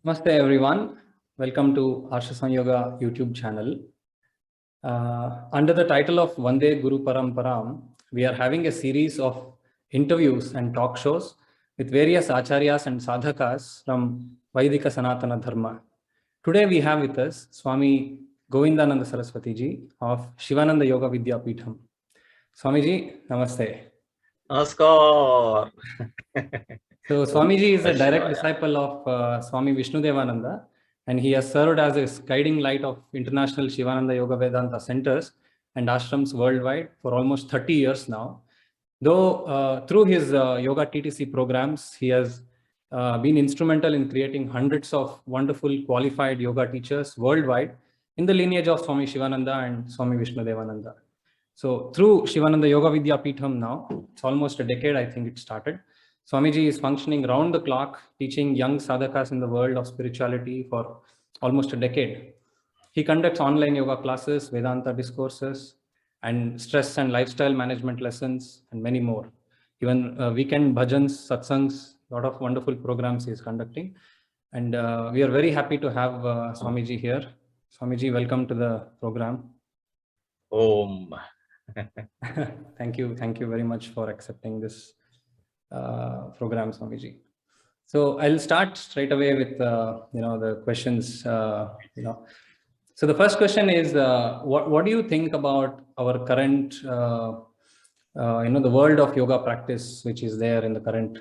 Namaste everyone. Welcome to Arsha Samyoga YouTube channel. Under the title of Vande Guruparamparaam, we are having a series of interviews and talk shows with various acharyas and sadhakas from Vaidika Sanatana Dharma. Today we have with us Swami Govindananda Saraswati ji of Sivananda Yoga Vidya Peetham. Swami ji, namaste. Namaskar. So Swamiji is a direct disciple of Swami Vishnudevananda, and he has served as a guiding light of international Sivananda Yoga Vedanta centers and ashrams worldwide for almost 30 years now. Though through his yoga TTC programs, he has been instrumental in creating hundreds of wonderful qualified yoga teachers worldwide in the lineage of Swami Shivananda and Swami Vishnudevananda. So through Sivananda Yoga Vidya Peetham now, it's almost a decade, I think it started. Swamiji is functioning round the clock, teaching young sadhakas in the world of spirituality for almost a decade. He conducts online yoga classes, Vedanta discourses, and stress and lifestyle management lessons, and many more. Even weekend bhajans, satsangs, a lot of wonderful programs he is conducting. And we are very happy to have Swamiji here. Swamiji, welcome to the program. Om. Thank you very much for accepting this program, Swamiji. So I'll start straight away with the questions. So the first question is, what do you think about our current the world of yoga practice, which is there in the current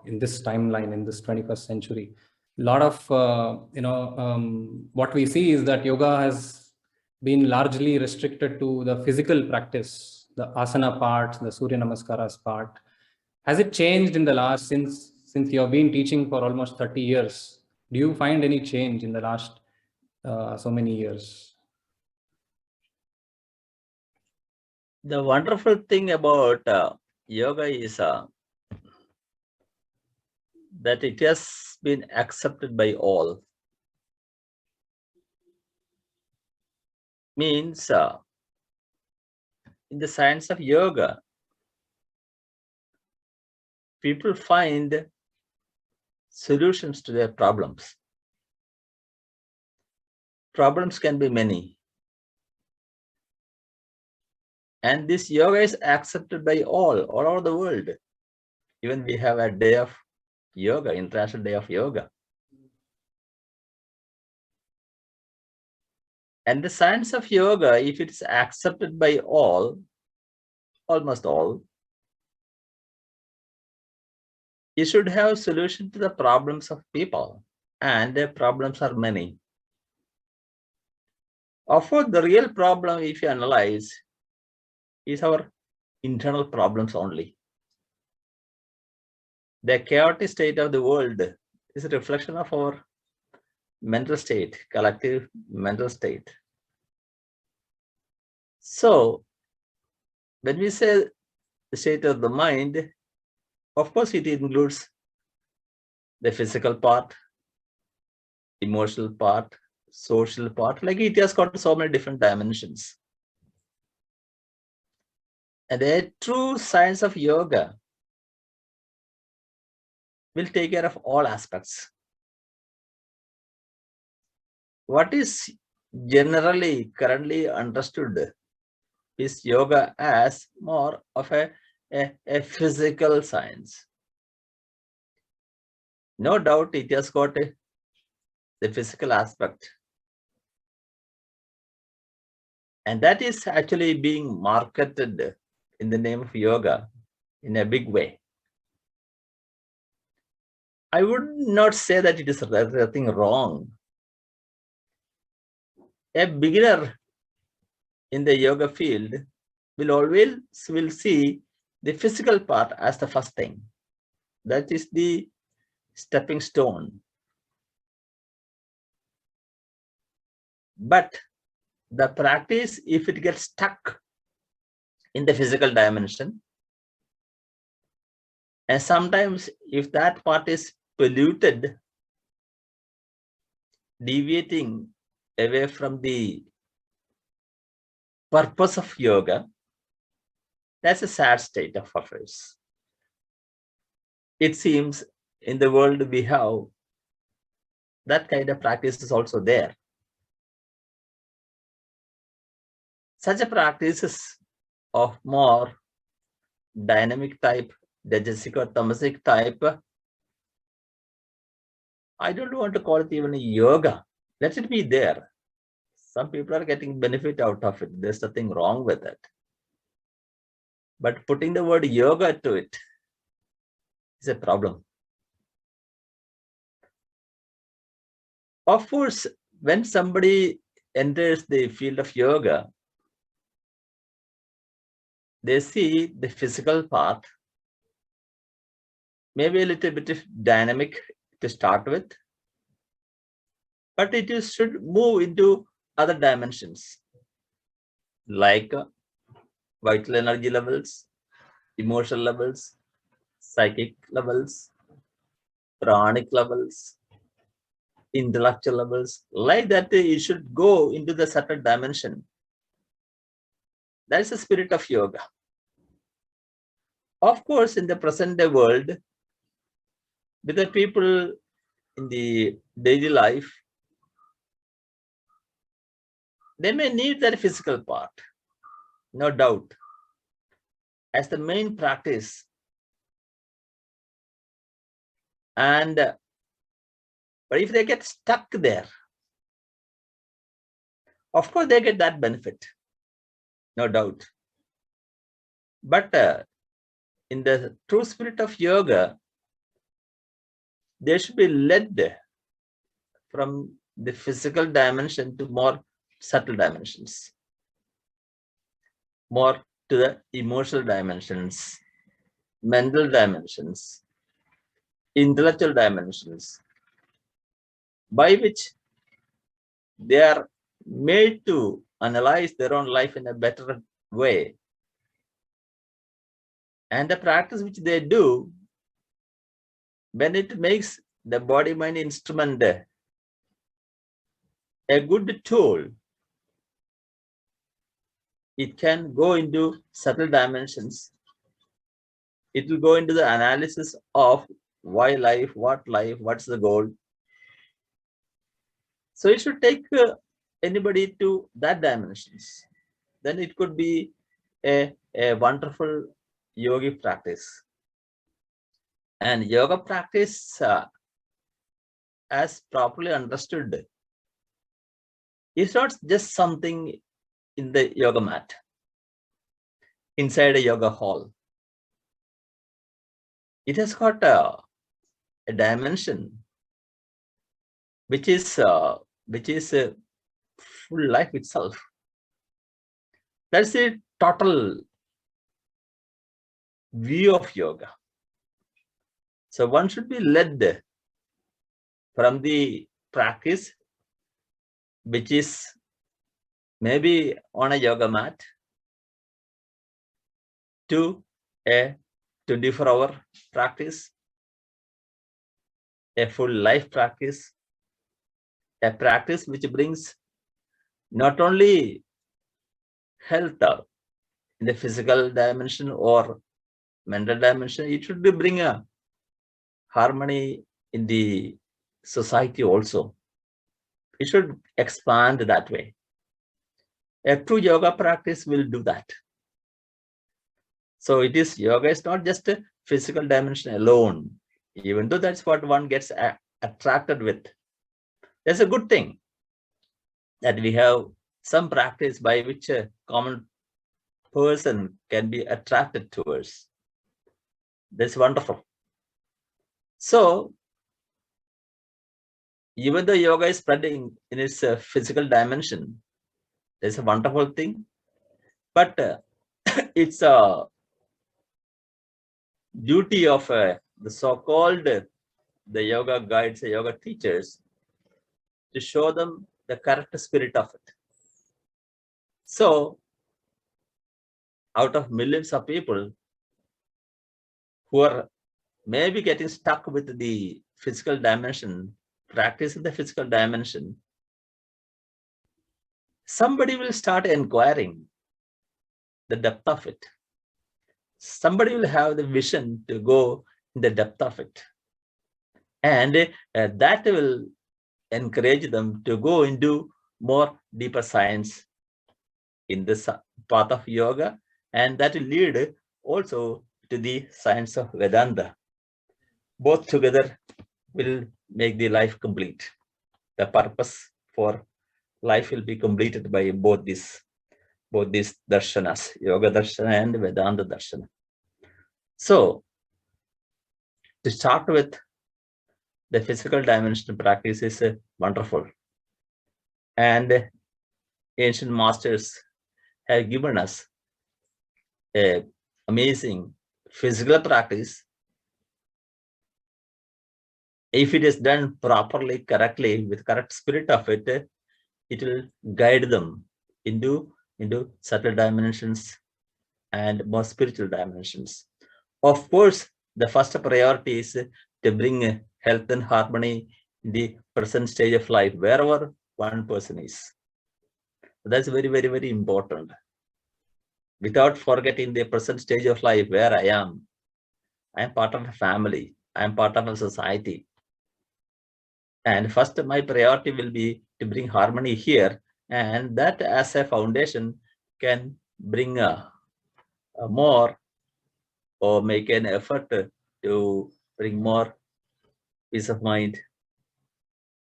in this timeline, in this 21st century? A lot of what we see is that yoga has been largely restricted to the physical practice, the asana part, the Surya Namaskaras part. Has it changed in the last, since you have been teaching for almost 30 years? Do you find any change in the last so many years? The wonderful thing about yoga is that it has been accepted by all. Means in the science of yoga, people find solutions to their problems. Problems can be many. And this yoga is accepted by all over the world. Even we have a day of yoga, International Day of Yoga. And the science of yoga, if it is accepted by all, almost all, you should have solution to the problems of people, and the problems are many. Of course, the real problem, if you analyze, is our internal problems only. The chaotic state of the world is a reflection of our mental state, collective mental state. So, when we say the state of the mind, of course, it includes the physical part, emotional part, social part, like it has got so many different dimensions. And the true science of yoga will take care of all aspects. What is generally currently understood is yoga as more of a physical science. No doubt it has got the physical aspect. And that is actually being marketed in the name of yoga in a big way. I would not say that it is nothing wrong. A beginner in the yoga field will see the physical part as the first thing. That is the stepping stone. But the practice, if it gets stuck in the physical dimension, and sometimes if that part is polluted, deviating away from the purpose of yoga, that's a sad state of affairs. It seems in the world we have That kind of practice is also there. Such a practices of more dynamic type, Rajasic or Tamasic type, I don't want to call it even a yoga. Let it be there. Some people are getting benefit out of it. There's nothing wrong with it. But putting the word yoga to it is a problem. Of course, when somebody enters the field of yoga, they see the physical part, maybe a little bit of dynamic to start with, but it should move into other dimensions like vital energy levels, emotional levels, psychic levels, pranic levels, intellectual levels. Like that, it should go into the subtle dimension. That is the spirit of yoga. Of course, in the present day world, with the people in the daily life, they may need that physical part, no doubt, as the main practice. And but if they get stuck there, of course they get that benefit, no doubt. But in the true spirit of yoga, they should be led from the physical dimension to more subtle dimensions, more to the emotional dimensions, mental dimensions, intellectual dimensions, by which they are made to analyze their own life in a better way. And the practice which they do, when it makes the body-mind instrument a good tool, it can go into subtle dimensions. It will go into the analysis of why life, what's the goal. So it should take anybody to that dimensions. Then it could be a wonderful yogic practice. And yoga practice, as properly understood, is not just something in the yoga mat, inside a yoga hall. It has got a dimension which is full life itself. That's the total view of yoga. So one should be led from the practice, which is maybe on a yoga mat, to a 24-hour practice, a full life practice, a practice which brings not only health in the physical dimension or mental dimension, it should bring a harmony in the society also. It should expand that way. A true yoga practice will do that. So it is, yoga is not just a physical dimension alone, even though that's what one gets attracted with. That's a good thing that we have some practice by which a common person can be attracted towards. That's wonderful. So even though yoga is spreading in its physical dimension, that's a wonderful thing. But it's a duty of the so-called the yoga guides, the yoga teachers, to show them the correct spirit of it. So out of millions of people who are maybe getting stuck with the physical dimension, practicing the physical dimension, somebody will start inquiring the depth of it. Somebody will have the vision to go in the depth of it. And that will encourage them to go into more deeper science in this path of yoga, and that will lead also to the science of Vedanta. Both together will make the life complete. The purpose for life will be completed by both these darshanas, Yoga Darshana and Vedanta Darshana. So, to start with, the physical dimension practice is wonderful. And ancient masters have given us a amazing physical practice. If it is done properly, correctly, with correct spirit of it, it will guide them into subtle dimensions and more spiritual dimensions. Of course, the first priority is to bring health and harmony in the present stage of life, wherever one person is. That's very, very, very important. Without forgetting the present stage of life where I am part of a family, I am part of a society. And first, my priority will be to bring harmony here, and that as a foundation can bring a more, or make an effort to bring more peace of mind,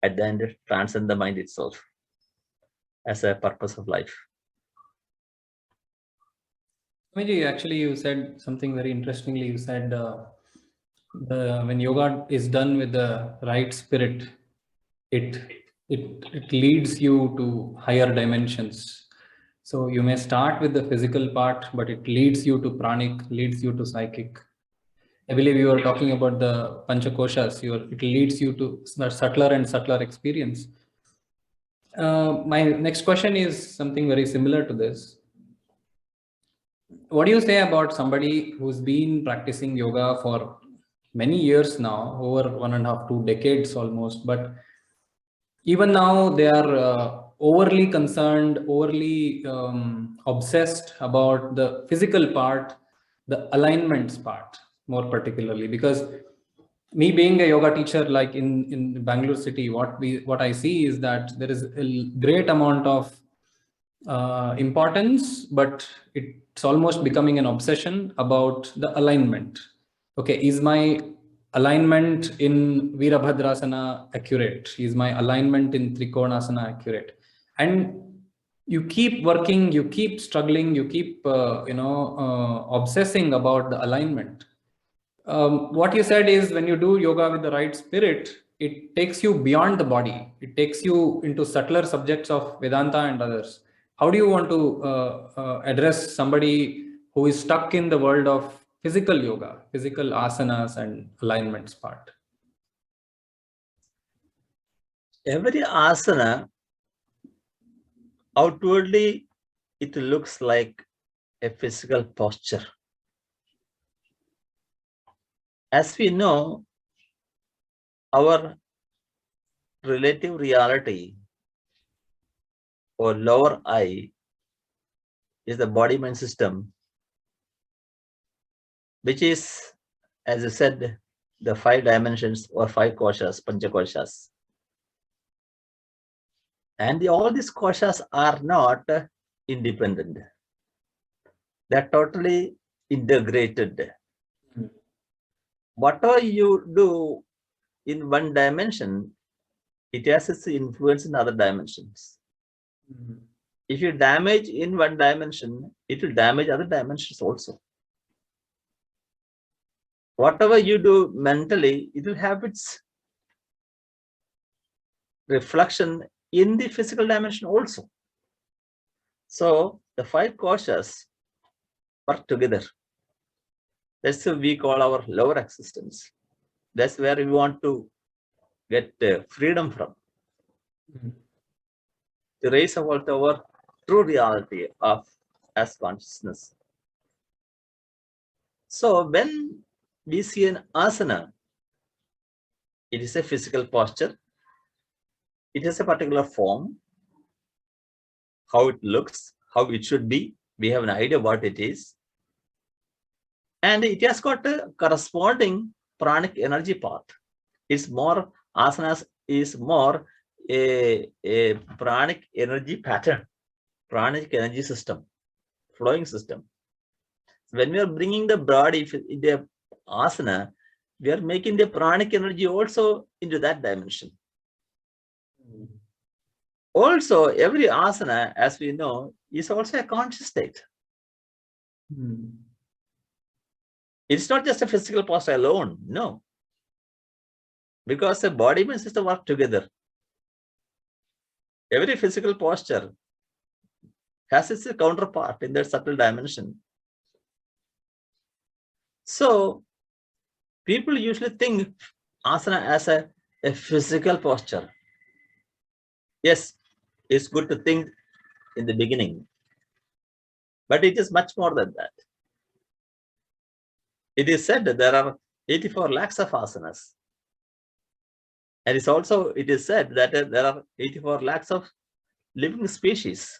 at the end transcend the mind itself as a purpose of life. Swamiji, actually, you said something very interestingly. You said when yoga is done with the right spirit, it leads you to higher dimensions. So you may start with the physical part, but it leads you to pranic, leads you to psychic. I believe you were talking about the panchakoshas. It leads you to subtler and subtler experience. My next question is something very similar to this. What do you say about somebody who's been practicing yoga for many years now, over 1.5, 2 decades almost, but even now they are overly concerned, overly obsessed about the physical part, the alignments part more particularly? Because me being a yoga teacher, like in Bangalore city, what I see is that there is a great amount of importance, but it's almost becoming an obsession about the alignment. Okay, is my alignment in Virabhadrasana accurate? Is my alignment in Trikonasana accurate? And you keep working, you keep struggling, you keep obsessing about the alignment. What you said is, when you do yoga with the right spirit, it takes you beyond the body. It takes you into subtler subjects of Vedanta and others. How do you want to address somebody who is stuck in the world of physical yoga, physical asanas and alignments part? Every asana, outwardly, it looks like a physical posture. As we know, our relative reality or lower I is the body-mind system, which is, as I said, the 5 dimensions or 5 koshas, panchakoshas. And all these koshas are not independent. They're totally integrated. Whatever you do in one dimension, it has its influence in other dimensions. If you damage in one dimension, it will damage other dimensions also. Whatever you do mentally, it will have its reflection in the physical dimension also. So the 5 koshas work together. That's what we call our lower existence. That's where we want to get freedom from. To raise about our true reality of as consciousness. So when we see an asana, it is a physical posture. It has a particular form, how it looks, how it should be. We have an idea what it is. And it has got a corresponding pranic energy part. It's more, asanas is more a pranic energy pattern, pranic energy system, flowing system. When we are bringing the body in the asana, we are making the pranic energy also into that dimension. Also, every asana, as we know, is also a conscious state. It's not just a physical posture alone, no. Because the body and system work together. Every physical posture has its counterpart in that subtle dimension. So, people usually think asana as a physical posture. Yes, it's good to think in the beginning, but it is much more than that. It is said that there are 84 lakhs of asanas. And it is said that there are 84 lakhs of living species.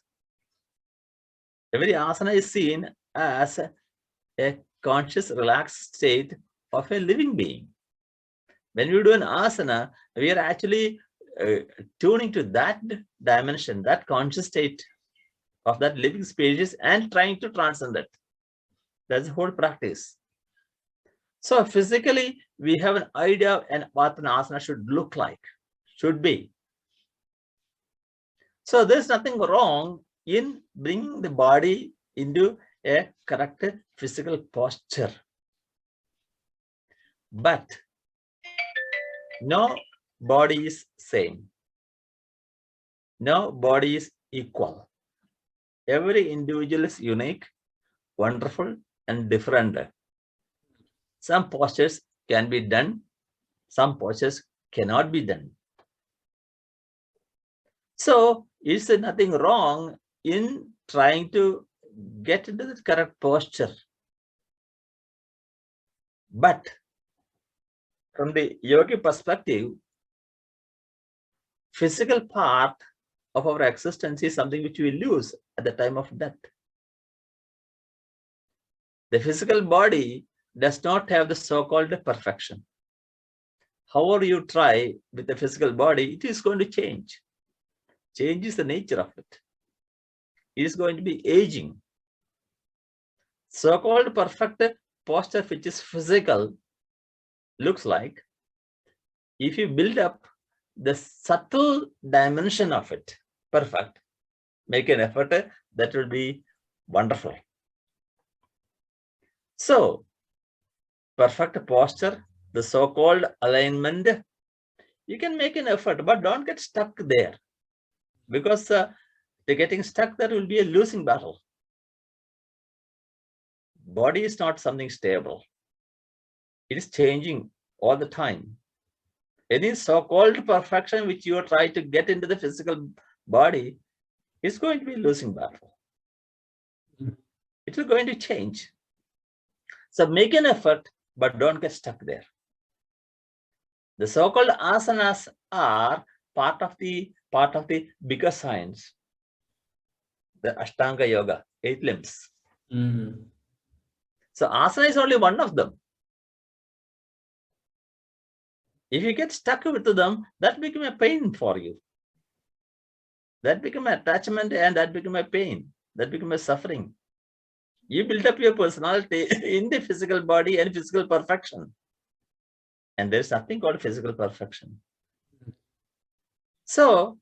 Every asana is seen as a conscious, relaxed state of a living being. When we do an asana, we are actually tuning to that dimension, that conscious state of that living species and trying to transcend it. That's the whole practice. So physically, we have an idea of what an asana should look like, should be. So there's nothing wrong in bringing the body into a correct physical posture. But no body is same. No body is equal. Every individual is unique, wonderful, and different. Some postures can be done, some postures cannot be done. So, is there nothing wrong in trying to get into the correct posture? But from the yogi perspective, physical part of our existence is something which we lose at the time of death. The physical body does not have the so-called perfection. However you try with the physical body, it is going to change. Change is the nature of it. It is going to be aging. So-called perfect posture, which is physical, looks like if you build up the subtle dimension of it, perfect, make an effort, that will be wonderful. So, perfect posture, the so-called alignment, you can make an effort, but don't get stuck there. Because the getting stuck there will be a losing battle. Body is not something stable. It is changing all the time. Any so-called perfection which you try to get into the physical body is going to be a losing battle. It is going to change. So make an effort, but don't get stuck there. The so-called asanas are part of the bigger science, the Ashtanga Yoga, 8 limbs. So asana is only one of them. If you get stuck with them, that becomes a pain for you. That becomes attachment, and that becomes a pain. That becomes a suffering. You build up your personality in the physical body and physical perfection. And there's nothing called physical perfection. So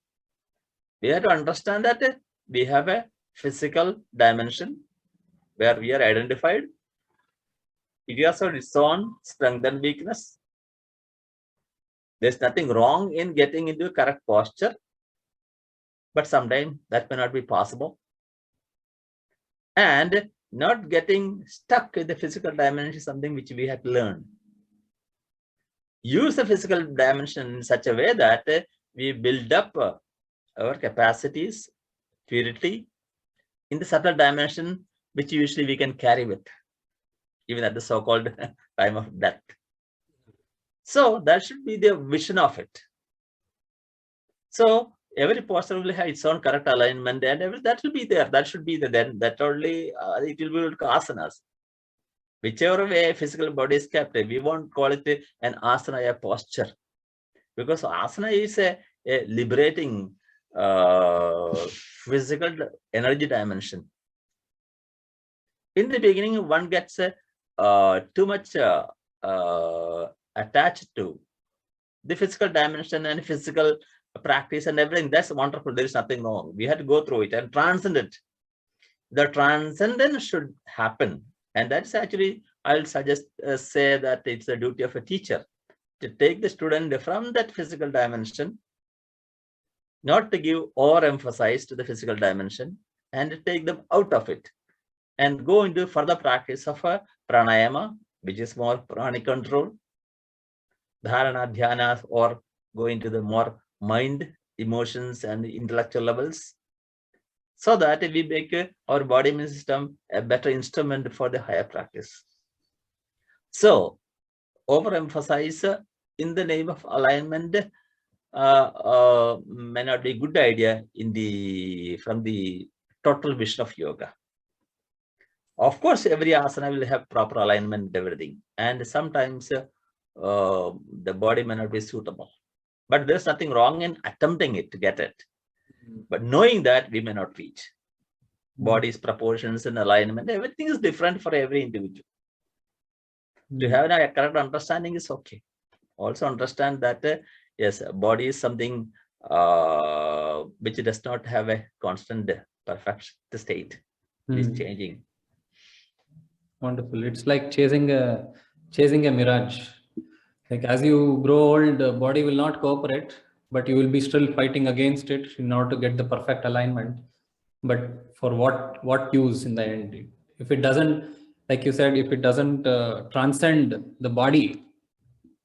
we have to understand that we have a physical dimension where we are identified. It has its own strength and weakness. There's nothing wrong in getting into correct posture, but sometimes that may not be possible. And not getting stuck in the physical dimension is something which we have to learn. Use the physical dimension in such a way that we build up our capacities, purity, in the subtle dimension, which usually we can carry with, even at the so-called time of death. So that should be the vision of it. So every posture will have its own correct alignment, and that will be there. That should be there. Then that only it will be asanas. Whichever way physical body is kept, we won't call it an asana, a posture, because asana is a a liberating physical energy dimension. In the beginning, one gets too much attached to the physical dimension and physical practice and everything. That's wonderful. There is nothing wrong. We have to go through it and transcend it. The transcendence should happen. And that's actually, I'll suggest, say that it's the duty of a teacher to take the student from that physical dimension, not to give or emphasize to the physical dimension, and to take them out of it and go into further practice of pranayama, which is more pranic control, dharana, dhyana, or go into the more mind, emotions, and intellectual levels, so that we make our body immune system a better instrument for the higher practice. So, overemphasize in the name of alignment may not be a good idea from the total vision of yoga. Of course, every asana will have proper alignment and everything, and sometimes the body may not be suitable. But there's nothing wrong in attempting it to get it. But knowing that we may not reach. Body's proportions and alignment, everything is different for every individual. To have a correct understanding is okay. Also understand that, yes, body is something which does not have a constant perfect state. It is changing. Wonderful. It's like chasing a mirage. Like as you grow old, the body will not cooperate, but you will be still fighting against it in order to get the perfect alignment. But for what use in the end? If it doesn't, like you said, if it doesn't transcend the body,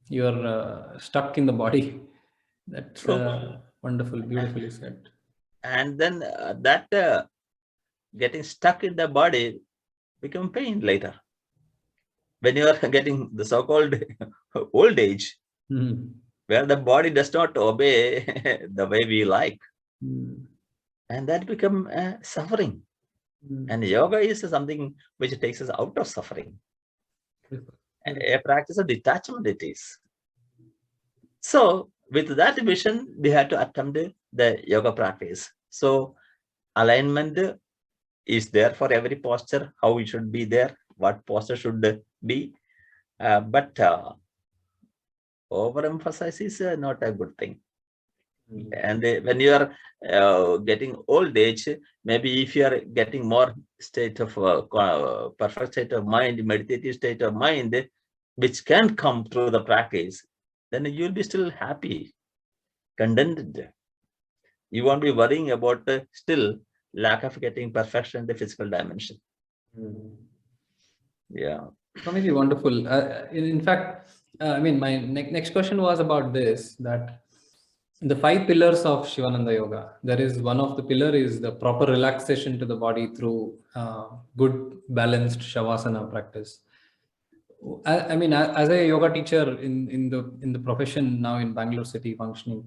you're stuck in the body. That's wonderful, beautifully said. And then that getting stuck in the body become pain later. When you are getting the so-called old age, where the body does not obey the way we like, and that become suffering. And yoga is something which takes us out of suffering. A practice of detachment it is. So with that vision, we have to attempt the yoga practice. So alignment is there for every posture, how it should be there, what posture should be. But overemphasize is not a good thing. And when you are getting old age, maybe if you are getting more state of perfect state of mind, meditative state of mind, which can come through the practice, then you will be still happy, contented. You won't be worrying about still lack of getting perfection in the physical dimension. Yeah. Maybe wonderful. In fact, I mean, my next question was about this, that the 5 pillars of Sivananda Yoga, there is one of the pillar is the proper relaxation to the body through good balanced Shavasana practice. I mean, as a yoga teacher in the profession now in Bangalore city functioning,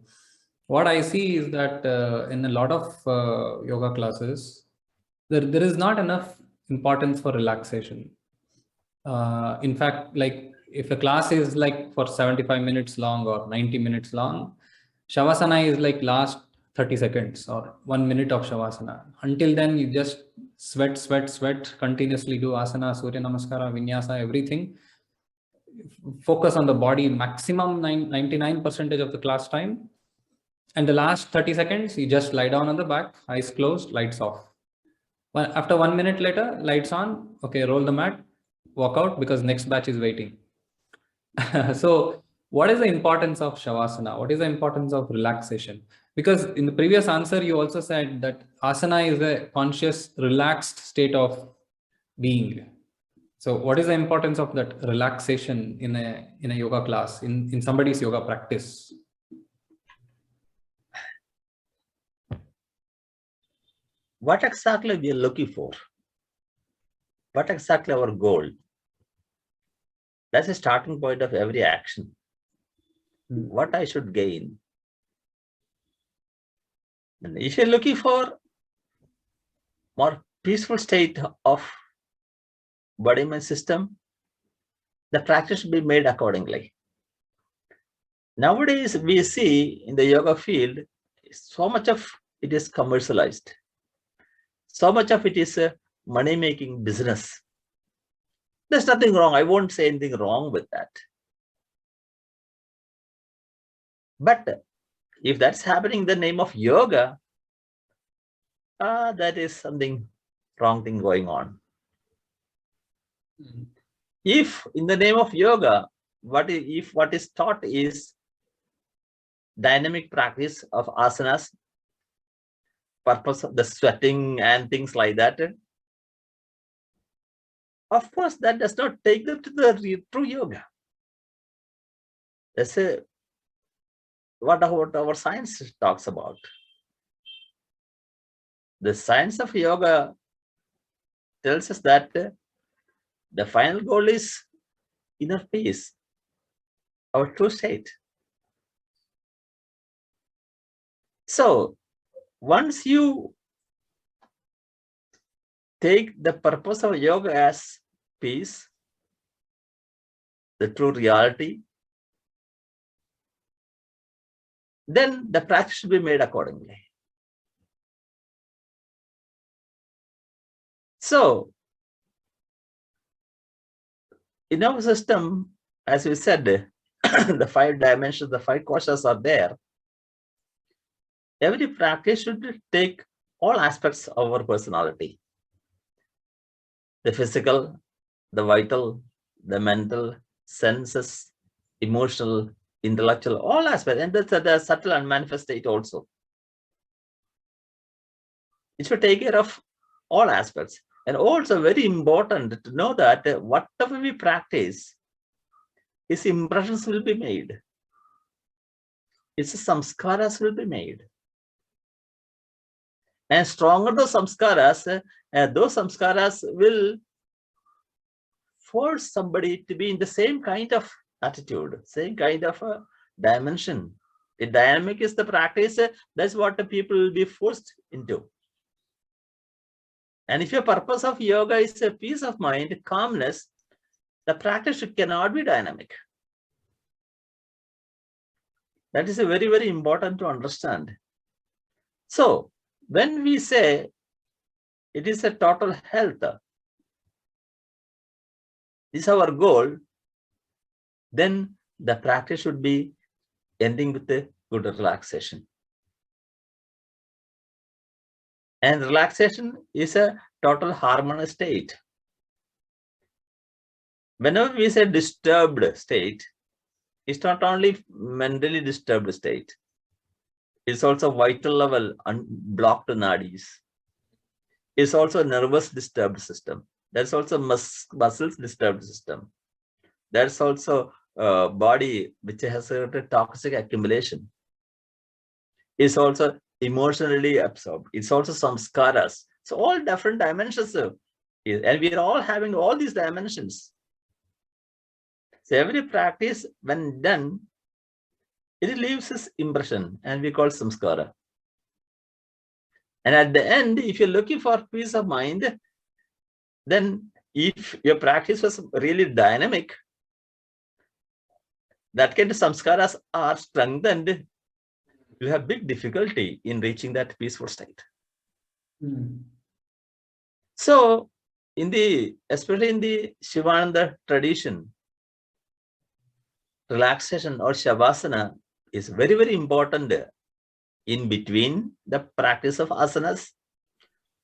what I see is that in a lot of yoga classes, there is not enough importance for relaxation. In fact, like if a class is like for 75 minutes long or 90 minutes long, Shavasana is like last 30 seconds or 1 minute of Shavasana. Until then, you just sweat, continuously do asana, Surya Namaskara, Vinyasa, everything. Focus on the body maximum 99% of the class time. And the last 30 seconds, you just lie down on the back, eyes closed, lights off. After 1 minute later, lights on, okay, roll the mat, walk out because next batch is waiting. So what is the importance of Shavasana? What is the importance of relaxation? Because in the previous answer, you also said that asana is a conscious, relaxed state of being. So what is the importance of that relaxation in a yoga class, in somebody's yoga practice? What exactly we are looking for? What exactly our goal? That's the starting point of every action. What I should gain. And if you're looking for more peaceful state of body mind system, the practice should be made accordingly. Nowadays, we see in the yoga field, so much of it is commercialized. So much of it is a money-making business. There's nothing wrong. I won't say anything wrong with that. But if that's happening in the name of yoga, that is something wrong thing going on. If in the name of yoga, what is taught is dynamic practice of asanas, purpose of the sweating and things like that, of course, that does not take them to the true yoga. That's what our science talks about. The science of yoga tells us that the final goal is inner peace, our true state. So once you take the purpose of yoga as peace, the true reality, then the practice should be made accordingly. So in our system, as we said, the 5 dimensions, the 5 koshas are there. Every practice should take all aspects of our personality. The physical, the vital, the mental, senses, emotional, intellectual, all aspects, and that's the subtle and manifest state also. It should take care of all aspects. And also very important to know that whatever we practice, its impressions will be made. Its samskaras will be made. And stronger the samskaras, those samskaras will force somebody to be in the same kind of attitude, same kind of dimension. The dynamic is the practice, that's what the people will be forced into. And if your purpose of yoga is a peace of mind, calmness, the practice cannot be dynamic. That is a very, very important to understand. So when we say it is a total health, is our goal, then the practice should be ending with a good relaxation. And relaxation is a total harmonious state. Whenever we say disturbed state, it's not only mentally disturbed state. It's also vital level blocked nadis. It's also nervous disturbed system. There's also muscles disturbed system. There's also body which has a toxic accumulation. It's also emotionally absorbed. It's also samskaras. So all different dimensions, and we are all having all these dimensions. So every practice, when done, it leaves its impression, and we call samskara. And at the end, if you're looking for peace of mind, then if your practice was really dynamic, that kind of samskaras are strengthened, you have big difficulty in reaching that peaceful state. So especially in the Sivananda tradition, relaxation or shavasana is very, very important in between the practice of asanas.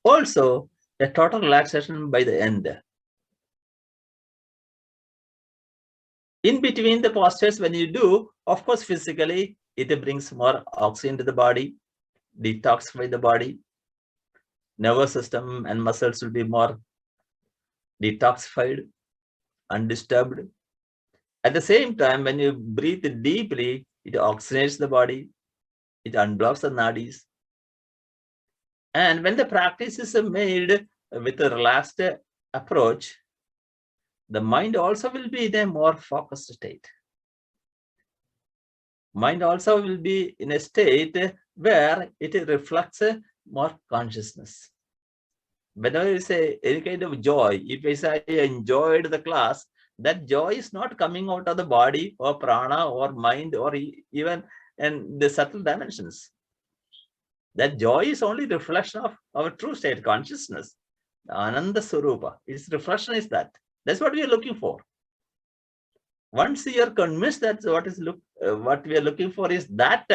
Also, a total relaxation by the end. In between the postures, when you do, of course, physically, it brings more oxygen to the body, detoxify the body. Nervous system and muscles will be more detoxified, undisturbed. At the same time, when you breathe deeply, it oxygenates the body, it unblocks the nadis. And when the practice is made with a relaxed approach, the mind also will be in a more focused state. Mind also will be in a state where it reflects more consciousness. Whenever you say any kind of joy, if I say I enjoyed the class, that joy is not coming out of the body or prana or mind or even in the subtle dimensions. That joy is only reflection of our true state consciousness. Ananda Swarupa. Its reflection is that. That's what we are looking for. Once you are convinced that what we are looking for is that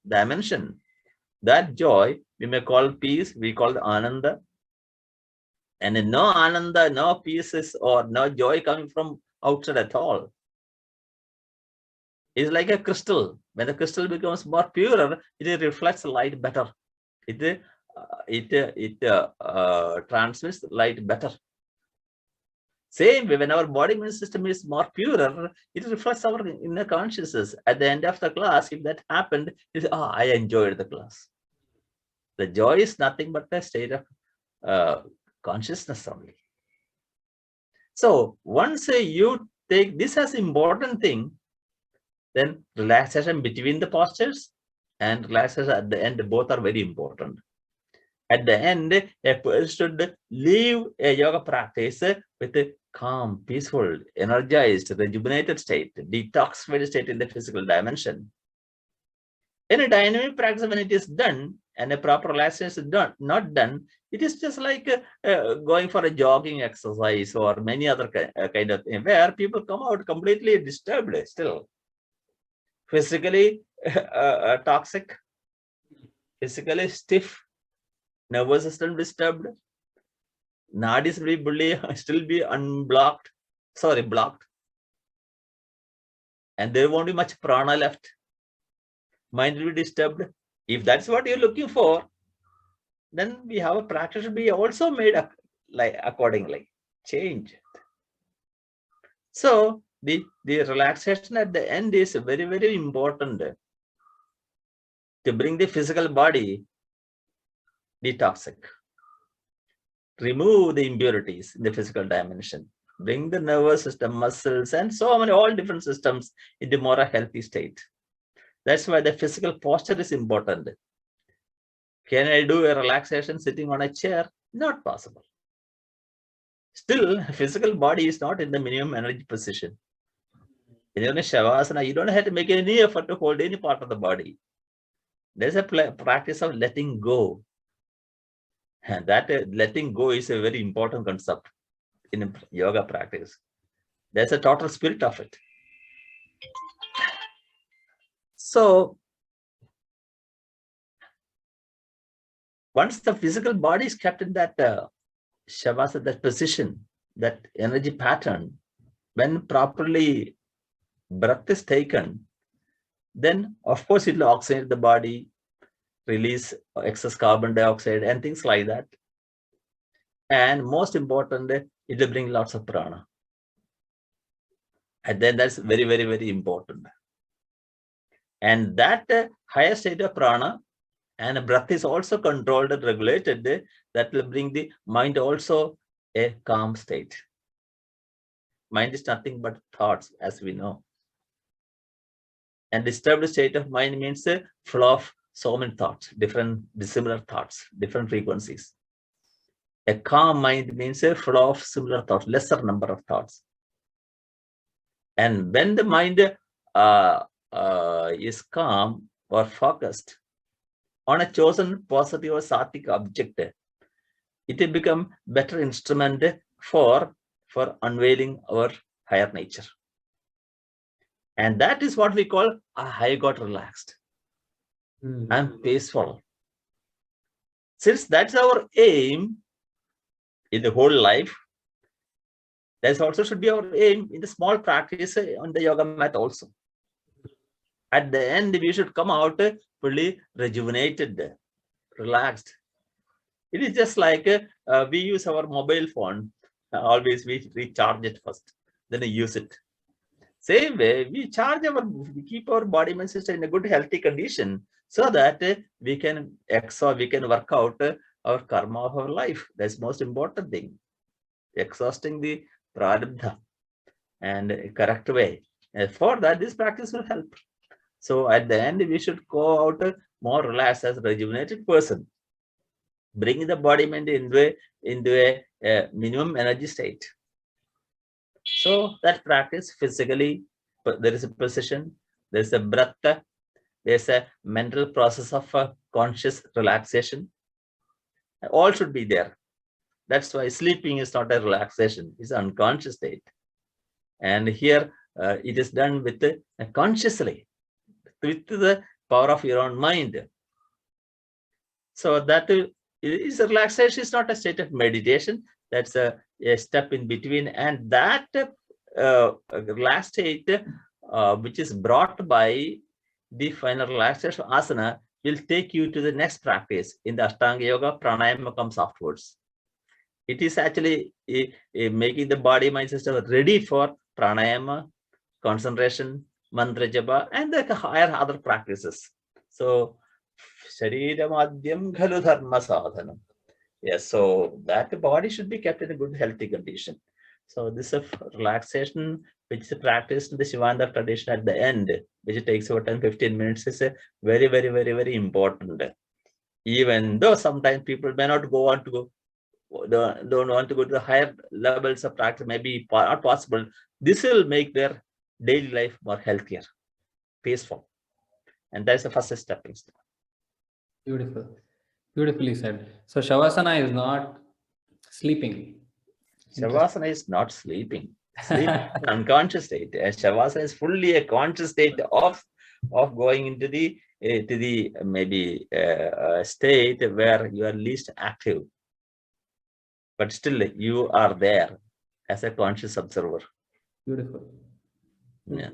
dimension, that joy, we may call peace, we call the Ananda. And no Ananda, no peace or no joy coming from outside at all. It's like a crystal. When the crystal becomes more purer, it reflects light better. It transmits light better. Same way, when our body-mind system is more purer, it reflects our inner consciousness. At the end of the class, if that happened, you say, I enjoyed the class. The joy is nothing but a state of consciousness only. So once you take this as important thing, then relaxation between the postures and relaxation at the end, both are very important. At the end, a person should leave a yoga practice with a calm, peaceful, energized, rejuvenated state, detoxified state in the physical dimension. In a dynamic practice, when it is done and a proper relaxation is not done, it is just like going for a jogging exercise or many other kind of thing, where people come out completely disturbed still. Physically toxic, physically stiff, nervous system disturbed, nadis will still be blocked, and there won't be much prana left. Mind will be disturbed. If that's what you're looking for, then we have a practice to be also made accordingly, change. So the relaxation at the end is very, very important to bring the physical body detoxic, remove the impurities in the physical dimension, bring the nervous system, muscles, and so many, all different systems into more a healthy state. That's why the physical posture is important. Can I do a relaxation sitting on a chair? Not possible. Still, physical body is not in the minimum energy position. When you're in Shavasana, you don't have to make any effort to hold any part of the body. There's a practice of letting go. And that letting go is a very important concept in yoga practice. There's a total spirit of it. So once the physical body is kept in that Shavasana, that position, that energy pattern, when properly breath is taken, then of course it will oxygenate the body, release excess carbon dioxide and things like that. And most important, it will bring lots of prana. And then that's very, very, very important. And that higher state of prana and breath is also controlled and regulated, that will bring the mind also a calm state. Mind is nothing but thoughts, as we know. And disturbed state of mind means a flow of so many thoughts, different dissimilar thoughts, different frequencies. A calm mind means a flow of similar thoughts, lesser number of thoughts. And when the mind is calm or focused on a chosen positive or sattvic object, it will become better instrument for unveiling our higher nature. And that is what we call, I got relaxed. I'm peaceful. Since that's our aim in the whole life, that also should be our aim in the small practice on the yoga mat also. At the end, we should come out fully rejuvenated, relaxed. It is just like we use our mobile phone. Always we recharge it first, then we use it. Same way, we keep our body mind system in a good healthy condition, so that we can work out our karma of our life. That's most important thing. Exhausting the prarabdha and a correct way. And for that, this practice will help. So at the end, we should go out more relaxed as a rejuvenated person, bringing the body mind into a minimum energy state. So that practice physically, but there is a precision, there's a breath, there's a mental process of conscious relaxation. All should be there. That's why sleeping is not a relaxation, it's an unconscious state. And here it is done with consciously, with the power of your own mind. So that is a relaxation, is not a state of meditation. That's a step in between. And that relaxed state, which is brought by the final relaxation asana, will take you to the next practice. In the Ashtanga Yoga, pranayama comes afterwards. It is actually making the body mind system ready for pranayama, concentration, mantra japa, and the higher other practices. So, sharira madhyam khalu dharma sadhanam. Yes, so that body should be kept in a good, healthy condition. So this is relaxation, which is practiced in the Sivananda tradition at the end, which takes about 10-15 minutes, is a very, very, very, very important. Even though sometimes people may not go on to go, don't want to go to the higher levels of practice, maybe not possible. This will make their daily life more healthier, peaceful. And that's the first stepping stone. Beautiful. Beautifully said. So Shavasana is not sleeping. Shavasana is not sleeping. Sleep is an unconscious state. Shavasana is fully a conscious state of going into the maybe state where you are least active, but still you are there as a conscious observer. Beautiful. Yeah.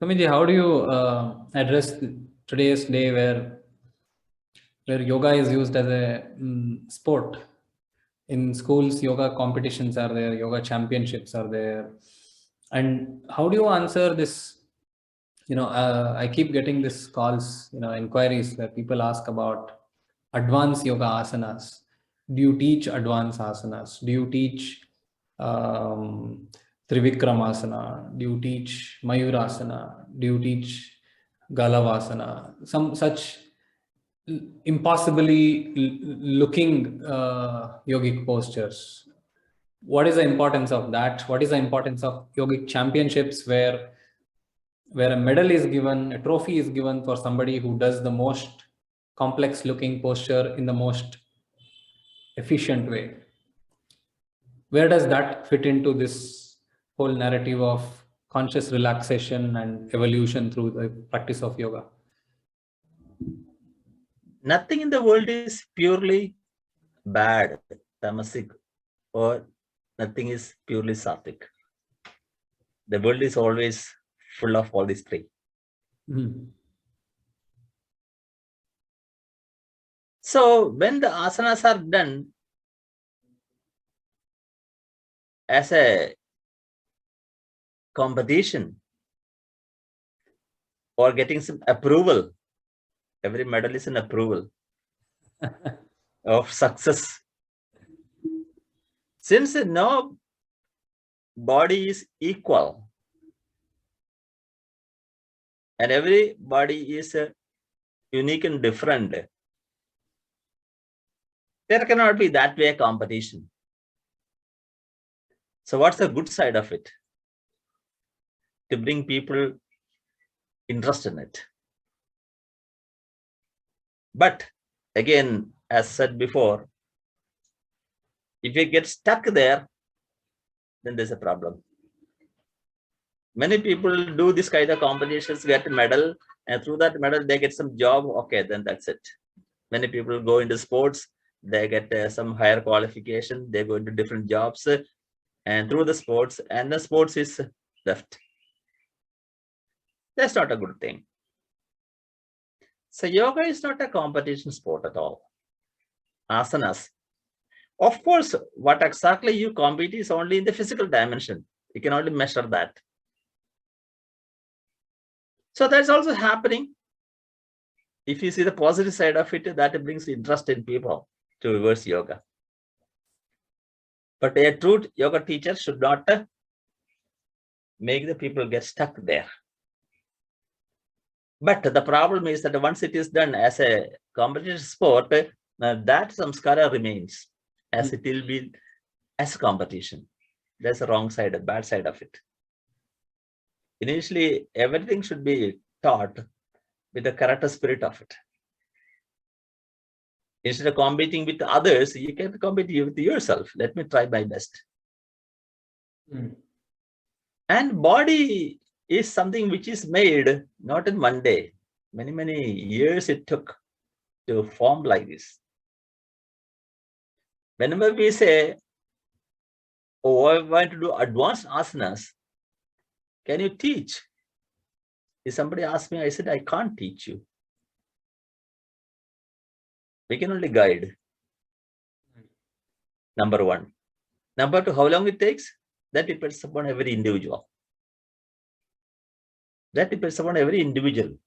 Swamiji, how do you address today's day where yoga is used as a sport? In schools, yoga competitions are there, yoga championships are there. And how do you answer this? I keep getting this calls, inquiries where people ask about advanced yoga asanas. Do you teach advanced asanas? Do you teach Trivikramasana? Do you teach Mayurasana? Do you teach Galavasana? Some such impossibly looking yogic postures. What is the importance of that? What is the importance of yogic championships where a medal is given, a trophy is given for somebody who does the most complex looking posture in the most efficient way? Where does that fit into this whole narrative of conscious relaxation and evolution through the practice of yoga? Nothing in the world is purely bad, tamasic, or nothing is purely sattvic. The world is always full of all these three. Mm-hmm. So when the asanas are done as a competition or getting some approval, every medal is an approval of success. Since no body is equal and every body is unique and different, there cannot be that way a competition. So what's the good side of it? To bring people interest in it. But again, as said before, if you get stuck there, then there's a problem. Many people do this kind of competitions, get a medal, and through that medal, they get some job. Okay, then that's it. Many people go into sports, they get some higher qualification, they go into different jobs, and through the sports, and the sports is left. That's not a good thing. So yoga is not a competition sport at all. Asanas. Of course, what exactly you compete is only in the physical dimension. You can only measure that. So that's also happening. If you see the positive side of it, that brings interest in people to reverse yoga. But a true yoga teacher should not make the people get stuck there. But the problem is that once it is done as a competition sport, that samskara remains as it will be as a competition. That's the wrong side, the bad side of it. Initially, everything should be taught with the correct spirit of it. Instead of competing with others, you can compete with yourself. Let me try my best. And body is something which is made not in one day. Many, many years it took to form like this. Whenever we say, oh, I want to do advanced asanas, can you teach? If somebody asked me, I said, I can't teach you. We can only guide. Number one. Number two, how long it takes? That depends upon every individual. That depends upon every individual.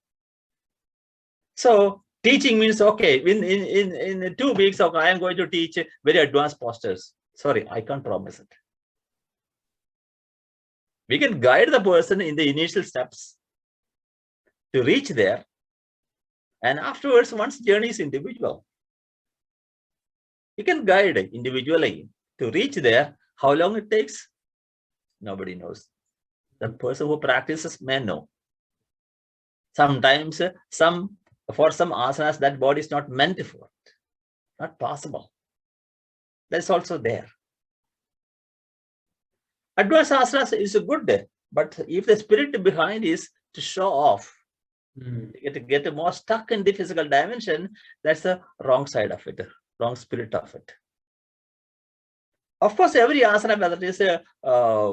So teaching means, okay, in 2 weeks, okay, I am going to teach very advanced postures. Sorry, I can't promise it. We can guide the person in the initial steps to reach there. And afterwards, one's journey is individual. You can guide individually to reach there. How long it takes? Nobody knows. The person who practices may know. Sometimes for some asanas, that body is not meant for it. Not possible. That's also there. Advanced asanas is good, but if the spirit behind is to show off, to get more stuck in the physical dimension, that's the wrong side of it, wrong spirit of it. Of course, every asana, whether it is a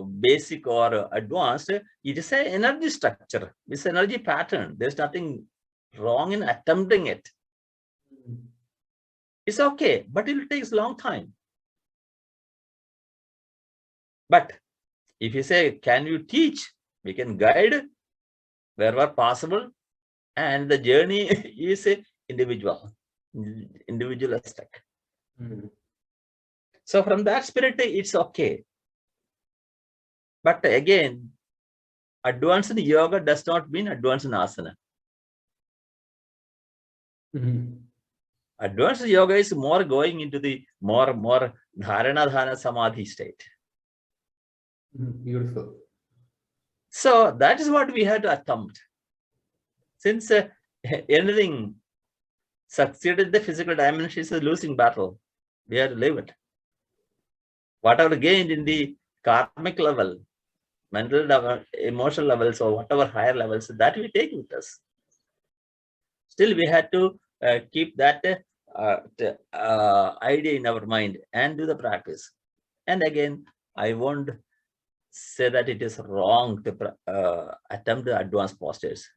basic or advanced, it is an energy structure. It's an energy pattern. There's nothing wrong in attempting it. It's okay, but it takes a long time. But if you say, can you teach? We can guide wherever possible. And the journey is individualistic. So from that spirit, it's okay. But again, advanced in yoga does not mean advanced in asana. Advanced yoga is more going into the more dharana dhana samadhi state. Beautiful. So that is what we had to attempt. Since anything succeeded the physical dimension is a losing battle, we have to live it. Whatever gained in the karmic level, mental level, emotional levels, or whatever higher levels, that we take with us. Still, we had to keep that idea in our mind and do the practice. And again, I won't say that it is wrong to attempt the advanced postures.